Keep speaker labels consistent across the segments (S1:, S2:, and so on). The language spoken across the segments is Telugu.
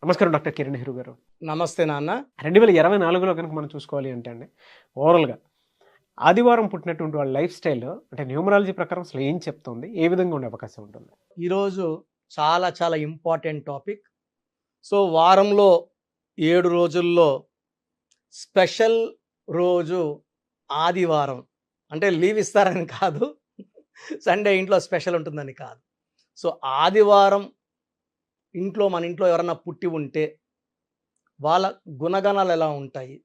S1: నమస్కారం డాక్టర్ కిరణ్ నెహ్రూ గారు.
S2: నమస్తే నాన్న.
S1: 2024లో కనుక మనం చూసుకోవాలి అంటే అండి, ఓవరాల్‌గా ఆదివారం పుట్టినటువంటి వాళ్ళ లైఫ్ స్టైల్ అంటే న్యూమరాలజీ ప్రకారం అసలు ఏం చెప్తుంది? ఏ విధంగా ఉండే అవకాశం ఉంటుంది?
S2: ఈరోజు చాలా చాలా ఇంపార్టెంట్ టాపిక్. సో, వారంలో 7 రోజుల్లో స్పెషల్ రోజు ఆదివారం. అంటే లీవ్ ఇస్తారని కాదు. సండే ఇంట్లో స్పెషల్ ఉంటుందని కాదు. సో, ఆదివారం మన ఇంట్లో ఎవరన్నా పుట్టి ఉంటే వాళ్ళ గుణగణాలు ఎలా ఉంటాయి?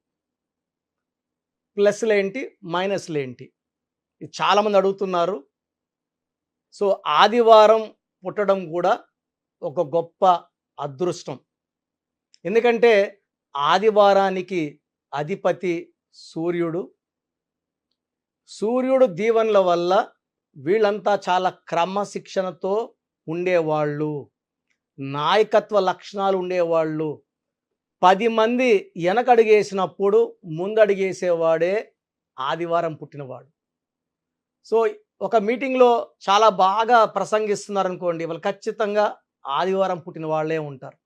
S2: ప్లస్‌లేంటి? మైనస్‌లేంటి? ఇది చాలామంది అడుగుతున్నారు. సో, ఆదివారం పుట్టడం కూడా ఒక గొప్ప అదృష్టం. ఎందుకంటే ఆదివారానికి అధిపతి సూర్యుడు. సూర్యుడు దీవెనల వల్ల వీళ్ళంతా చాలా క్రమశిక్షణతో ఉండేవాళ్ళు. నాయకత్వ లక్షణాలు ఉండేవాళ్ళు. 10 మంది వెనకడుగేసినప్పుడు ముందడుగేసేవాడే ఆదివారం పుట్టినవాడు. సో, ఒక మీటింగ్‌లో చాలా బాగా ప్రసంగిస్తున్నారనుకోండి, వాళ్ళు ఖచ్చితంగా ఆదివారం పుట్టిన వాళ్ళే ఉంటారు.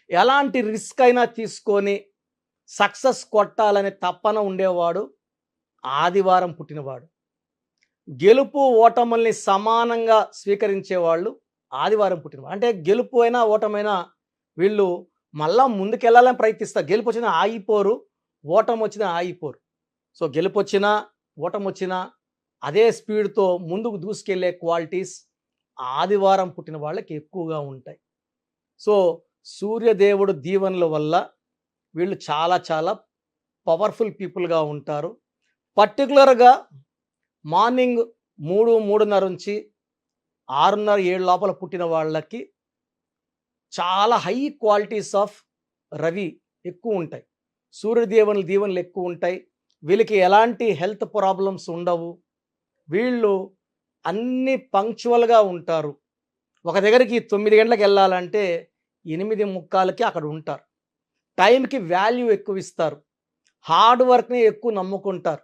S2: ఎలాంటి రిస్క్ అయినా తీసుకొని సక్సెస్ కొట్టాలనే తపన ఉండేవాడు ఆదివారం పుట్టినవాడు. గెలుపు ఓటముల్ని సమానంగా స్వీకరించేవాళ్ళు ఆదివారం పుట్టినవాడు. అంటే గెలుపు అయినా ఓటమైనా వీళ్ళు మళ్ళా ముందుకెళ్ళాలని ప్రయత్నిస్తారు. గెలుపు వచ్చినా ఆగిపోరు, ఓటమి వచ్చినా ఆగిపోరు. సో, గెలుపొచ్చినా ఓటమొచ్చినా అదే స్పీడ్తో ముందుకు దూసుకెళ్లే క్వాలిటీస్ ఆదివారం పుట్టిన వాళ్ళకి ఎక్కువగా ఉంటాయి. సో, సూర్యదేవుడు దీవెనల వల్ల వీళ్ళు చాలా చాలా పవర్ఫుల్ పీపుల్గా ఉంటారు. పర్టికులర్గా మార్నింగ్ 3, 3:30 నుంచి 6:30, 7 లోపల పుట్టిన వాళ్ళకి చాలా హై క్వాలిటీస్ ఆఫ్ రవి ఎక్కువ ఉంటాయి. సూర్యదేవుని దీవెనలు ఎక్కువ ఉంటాయి. వీళ్ళకి ఎలాంటి హెల్త్ ప్రాబ్లమ్స్ ఉండవు. వీళ్ళు అన్ని పంక్చువల్గా ఉంటారు. ఒక దగ్గరికి 9 గంటలకు వెళ్ళాలంటే 8:45కి అక్కడ ఉంటారు. టైంకి వాల్యూ ఎక్కువ ఇస్తారు. హార్డ్ వర్క్ని ఎక్కువ నమ్ముకుంటారు.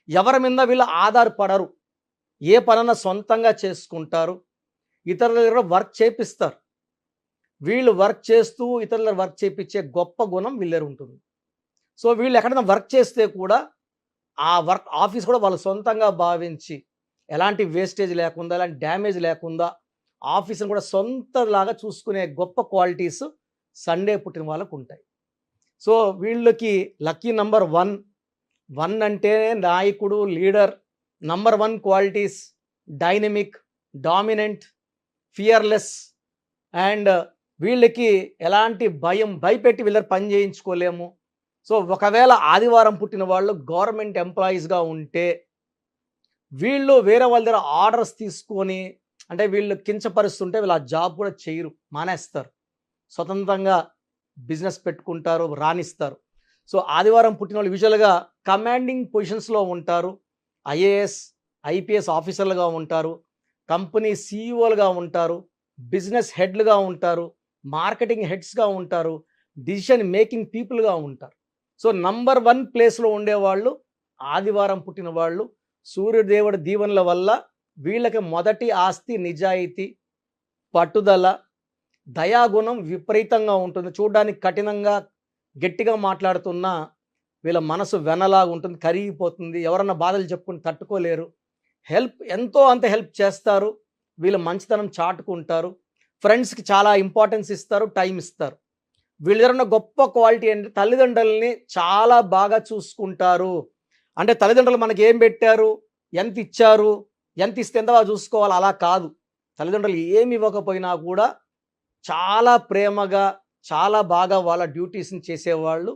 S2: ఎవరి మీద వీళ్ళు ఆధారపడరు. ఏ పనన్నా సొంతంగా చేసుకుంటారు. ఇతరుల దగ్గర వర్క్ చేపిస్తారు. వీళ్ళు వర్క్ చేస్తూ ఇతరుల వర్క్ చేపించే గొప్ప గుణం వీళ్ళ దగ్గర ఉంటుంది. సో, వీళ్ళు ఎక్కడైనా వర్క్ చేస్తే కూడా ఆ వర్క్ ఆఫీస్ కూడా వాళ్ళు సొంతంగా భావించి ఎలాంటి వేస్టేజ్ లేకుండా, ఎలాంటి డ్యామేజ్ లేకుండా ఆఫీస్‌ని కూడా సొంతలాగా చూసుకునే గొప్ప క్వాలిటీస్ సండే పుట్టిన వాళ్ళకు ఉంటాయి. సో, వీళ్ళకి లక్కీ నంబర్ 1. 1 అంటేనే నాయకుడు, leader. Number 1 qualities dynamic, dominant, fearless and వీళ్ళకి ఎలాంటి భయపెట్టి వీళ్ళ పని చేయించుకోలేము. సో, ఒకవేళ ఆదివారం పుట్టిన వాళ్ళు గవర్నమెంట్ ఎంప్లాయీస్‌గా ఉంటే వీళ్ళు వేరే వాళ్ళ దగ్గర ఆర్డర్స్ తీసుకొని అంటే వీళ్ళు కించపరుస్తుంటే వీళ్ళు ఆ జాబ్ కూడా చేయరు, మానేస్తారు. స్వతంత్రంగా బిజినెస్ పెట్టుకుంటారు, రాణిస్తారు. సో, ఆదివారం పుట్టిన వాళ్ళు యూజువల్గా కమాండింగ్ పొజిషన్స్లో ఉంటారు. ఐఏఎస్, ఐపీఎస్ ఆఫీసర్లుగా ఉంటారు. కంపెనీ సీఈఓలుగా ఉంటారు. బిజినెస్ హెడ్లుగా ఉంటారు. మార్కెటింగ్ హెడ్స్గా ఉంటారు. డిసిషన్ మేకింగ్ పీపుల్గా ఉంటారు. సో, నంబర్ 1 ప్లేస్లో ఉండేవాళ్ళు ఆదివారం పుట్టిన వాళ్ళు. సూర్యదేవుడి దీవెనల వల్ల వీళ్ళకి మొదటి ఆస్తి నిజాయితీ, పట్టుదల, దయాగుణం విపరీతంగా ఉంటుంది. చూడడానికి కఠినంగా గట్టిగా మాట్లాడుతున్నా వీళ్ళ మనసు వెనలాగా ఉంటుంది, కరిగిపోతుంది. ఎవరన్నా బాధలు చెప్పుకుని తట్టుకోలేరు. ఎంతో అంత హెల్ప్ చేస్తారు. వీళ్ళు మంచితనం చాటుకుంటారు. ఫ్రెండ్స్కి చాలా ఇంపార్టెన్స్ ఇస్తారు, టైం ఇస్తారు. వీళ్ళ దగ్గర ఉన్న గొప్ప క్వాలిటీ ఏంటంటే తల్లిదండ్రులని చాలా బాగా చూసుకుంటారు. అంటే తల్లిదండ్రులు మనకి ఏం పెట్టారు, ఎంత ఇచ్చారు, ఎంత ఇస్తే ఎంత బాగా చూసుకోవాలి అలా కాదు. తల్లిదండ్రులు ఏమి ఇవ్వకపోయినా కూడా చాలా ప్రేమగా, చాలా బాగా వాళ్ళ డ్యూటీస్ని చేసేవాళ్ళు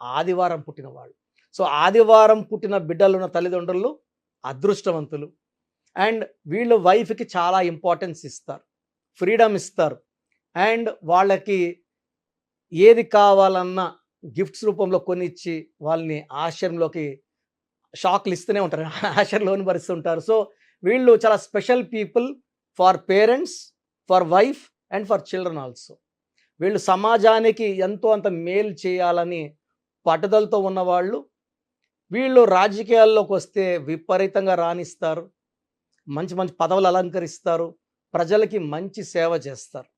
S2: ఆదివారం పుట్టిన వాళ్ళు. సో, ఆదివారం పుట్టిన బిడ్డలున్న తల్లిదండ్రులు అదృష్టవంతులు. అండ్ వీళ్ళు వైఫ్కి చాలా ఇంపార్టెన్స్ ఇస్తారు, ఫ్రీడమ్ ఇస్తారు. అండ్ వాళ్ళకి ఏది కావాలన్నా గిఫ్ట్స్ రూపంలో కొనిచ్చి వాళ్ళని ఆశ్రయంలోకి షాక్లు ఇస్తూనే ఉంటారు. ఆశ్రయంలోని భరిస్తుంటారు. సో, వీళ్ళు చాలా special people for parents, for wife and for children also. వీళ్ళు సమాజానికి ఎంతో అంత మేలు చేయాలని పట్టుదలతో ఉన్నవాళ్ళు. వీళ్ళు రాజకీయాల్లోకి వస్తే విపరీతంగా రాణిస్తారు. మంచి మంచి పదవులు అలంకరిస్తారు. ప్రజలకి మంచి సేవ చేస్తారు.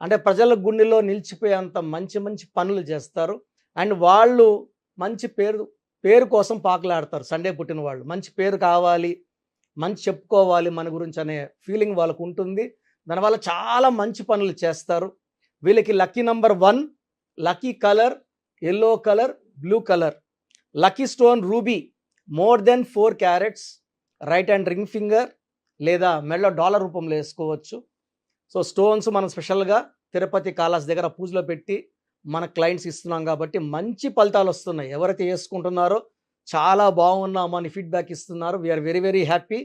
S2: అంటే ప్రజల గుండెలో నిలిచిపోయేంత మంచి మంచి పనులు చేస్తారు. అండ్ వాళ్ళు మంచి పేరు కోసం పాకులాడతారు. సండే పుట్టిన వాళ్ళు మంచి పేరు కావాలి, మంచి చెప్పుకోవాలి మన గురించి అనే ఫీలింగ్ వాళ్ళకు ఉంటుంది. దానివల్ల చాలా మంచి పనులు చేస్తారు. వీళ్ళకి lucky number 1, lucky colour yellow colour, blue colour, lucky stone ruby more than 4 carats, right hand ring finger లేదా మెడలో డాలర్ రూపంలో వేసుకోవచ్చు. సో స్టోన్స్ మనం స్పెషల్గా తిరుపతి కాళహస్తి దగ్గర పూజలో పెట్టి మన క్లయింట్స్ ఇస్తున్నాం కాబట్టి మంచి ఫలితాలు వస్తున్నాయి. ఎవరైతే వేసుకుంటున్నారో చాలా బాగున్నామో అని ఫీడ్బ్యాక్ ఇస్తున్నారు. We are very very happy.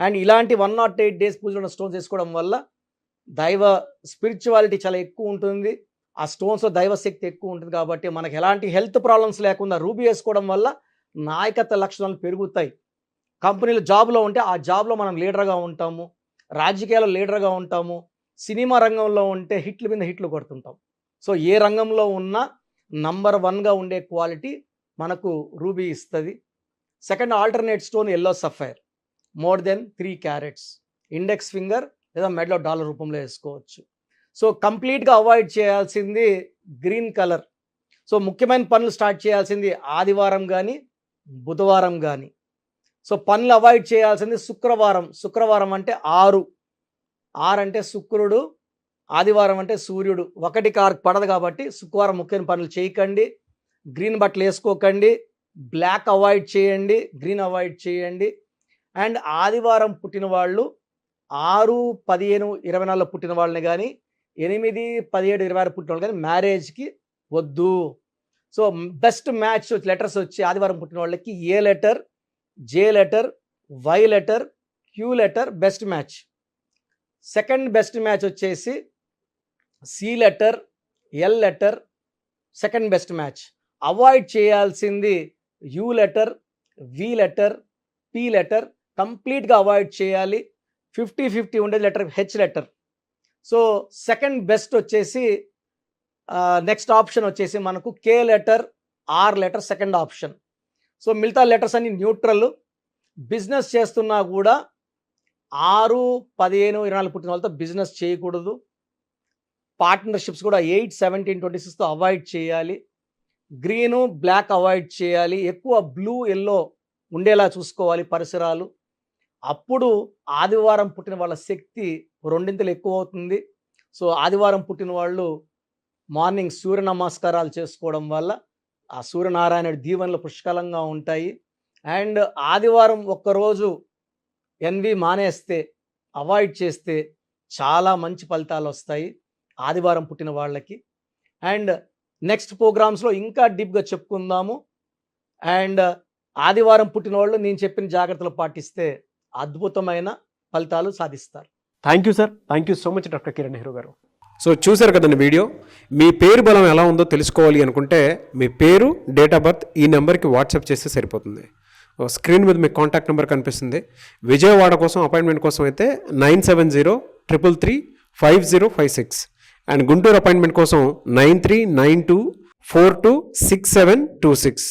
S2: And ఇలాంటి 108 డేస్ పూజలో ఉన్న స్టోన్స్ వేసుకోవడం వల్ల దైవ స్పిరిచువాలిటీ చాలా ఎక్కువ ఉంటుంది. ఆ స్టోన్స్లో దైవశక్తి ఎక్కువ ఉంటుంది కాబట్టి మనకు ఎలాంటి హెల్త్ ప్రాబ్లమ్స్ లేకుండా రూబీ వేసుకోవడం వల్ల నాయకత్వ లక్షణాలు పెరుగుతాయి. కంపెనీలో జాబ్లో ఉంటే ఆ జాబ్లో మనం లీడర్గా ఉంటాము, రాజకీయాల్లో లీడర్గా ఉంటాము, సినిమా రంగంలో ఉంటే హిట్ల మీద హిట్లు కొడుతుంటాం. సో ఏ రంగంలో ఉన్నా నంబర్ 1గా ఉండే క్వాలిటీ మనకు రూబీ ఇస్తుంది. Second alternate stone yellow sapphire more than 3 carats, index finger లేదా మెడలో డాలర్ రూపంలో వేసుకోవచ్చు. సో కంప్లీట్గా అవాయిడ్ చేయాల్సింది గ్రీన్ కలర్. సో ముఖ్యమైన పనులు స్టార్ట్ చేయాల్సింది ఆదివారం కానీ బుధవారం కానీ. సో పనులు అవాయిడ్ చేయాల్సింది శుక్రవారం అంటే 6 అంటే శుక్రుడు, ఆదివారం అంటే సూర్యుడు, 1 కారు పడదు కాబట్టి శుక్రవారం ముఖ్యమైన పనులు చేయకండి. గ్రీన్ బట్టలు వేసుకోకండి, బ్లాక్ అవాయిడ్ చేయండి, గ్రీన్ అవాయిడ్ చేయండి. అండ్ ఆదివారం పుట్టిన వాళ్ళు 6, 15, 24లో పుట్టిన వాళ్ళని కానీ 8, 17, 26 పుట్టిన వాళ్ళు కానీ మ్యారేజ్కి వద్దు. సో బెస్ట్ మ్యాచ్ లెటర్స్ వచ్చి ఆదివారం పుట్టిన వాళ్ళకి A letter, J letter, Y letter, Q letter best match. Second best match వచ్చేసి C letter, L letter second best match. Avoid చేయాల్సింది U letter, V letter, P letter కంప్లీట్గా అవాయిడ్ చేయాలి. 50-50 ఉండే letter H letter. So second best వచ్చేసి నెక్స్ట్ ఆప్షన్ వచ్చేసి మనకు K letter, R letter second option. So మిగతా లెటర్స్ అన్ని న్యూట్రల్. బిజినెస్ చేస్తున్నా కూడా 6, 15, 24 పుట్టిన వాళ్ళతో బిజినెస్ చేయకూడదు. పార్ట్నర్షిప్స్ కూడా 8, 17, 26తో అవాయిడ్ చేయాలి. గ్రీను, బ్లాక్ అవాయిడ్ చేయాలి. ఎక్కువ బ్లూ, ఎల్లో ఉండేలా చూసుకోవాలి పరిసరాలు. అప్పుడు ఆదివారం పుట్టిన వాళ్ళ శక్తి 2 ఎక్కువ అవుతుంది. సో ఆదివారం పుట్టిన వాళ్ళు మార్నింగ్ సూర్య నమస్కారాలు చేసుకోవడం వల్ల ఆ సూర్యనారాయణుడి దీవెనలు పుష్కలంగా ఉంటాయి. అండ్ ఆదివారం ఒక్కరోజు ఎన్వి మానేస్తే, అవాయిడ్ చేస్తే చాలా మంచి ఫలితాలు వస్తాయి ఆదివారం పుట్టిన వాళ్ళకి. అండ్ నెక్స్ట్ ప్రోగ్రామ్స్లో ఇంకా డీప్గా చెప్పుకుందాము. అండ్ ఆదివారం పుట్టిన వాళ్ళు నేను చెప్పిన జాగ్రత్తలు పాటిస్తే అద్భుతమైన ఫలితాలు సాధిస్తారు.
S1: Thank you sir, thank you so much doctor Kiran Nehru గారు. సో చూశారు కదండి వీడియో. మీ పేరు బలం ఎలా ఉందో తెలుసుకోవాలి అనుకుంటే మీ పేరు, డేట్ ఆఫ్ బర్త్ ఈ నెంబర్కి వాట్సాప్ చేస్తే సరిపోతుంది. స్క్రీన్ మీద మీకు కాంటాక్ట్ నెంబర్ కనిపిస్తుంది. విజయవాడ కోసం అపాయింట్మెంట్ కోసం అయితే 9703335056 అండ్ గుంటూరు అపాయింట్మెంట్ కోసం 9392426726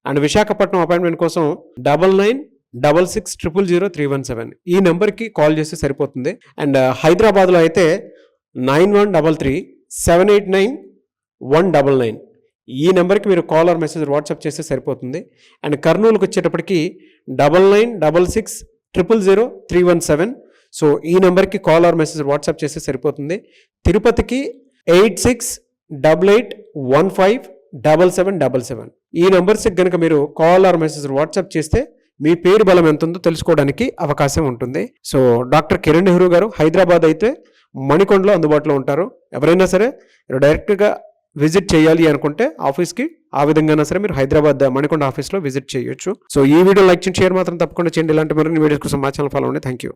S1: అండ్ విశాఖపట్నం అపాయింట్మెంట్ కోసం 9966000317 ఈ నెంబర్కి కాల్ చేస్తే సరిపోతుంది. అండ్ హైదరాబాద్లో అయితే 9133789199 ఈ నెంబర్కి మీరు కాల్ ఆర్ మెసేజ్ వాట్సాప్ చేస్తే సరిపోతుంది. అండ్ కర్నూలుకి వచ్చేటప్పటికి 9966000317 సో ఈ నెంబర్కి కాల్ ఆర్ మెసేజ్ వాట్సాప్ చేస్తే సరిపోతుంది. తిరుపతికి 8688157777 ఈ నెంబర్స్కి కనుక మీరు కాల్ ఆర్ మెసేజ్ వాట్సాప్ చేస్తే మీ పేరు బలం ఎంత ఉందో తెలుసుకోవడానికి అవకాశం ఉంటుంది. సో డాక్టర్ కిరణ్ నెహ్రూ గారు హైదరాబాద్ అయితే మణికొండలో అందుబాటులో ఉంటారు. ఎవరైనా సరే డైరెక్ట్గా విజిట్ చేయాలి అనుకుంటే ఆఫీస్కి ఆ విధంగా సరే మీరు హైదరాబాద్ మణికొండ ఆఫీస్లో విజిట్ చేయొచ్చు. సో ఈ వీడియో లైక్ చేయండి, షేర్ మాత్రం తప్పకుండా చేయండి. ఇలాంటి మరిన్ని వీడియోస్ కోసం మా ఛానల్ ఫాలో అవ్వండి. Thank you.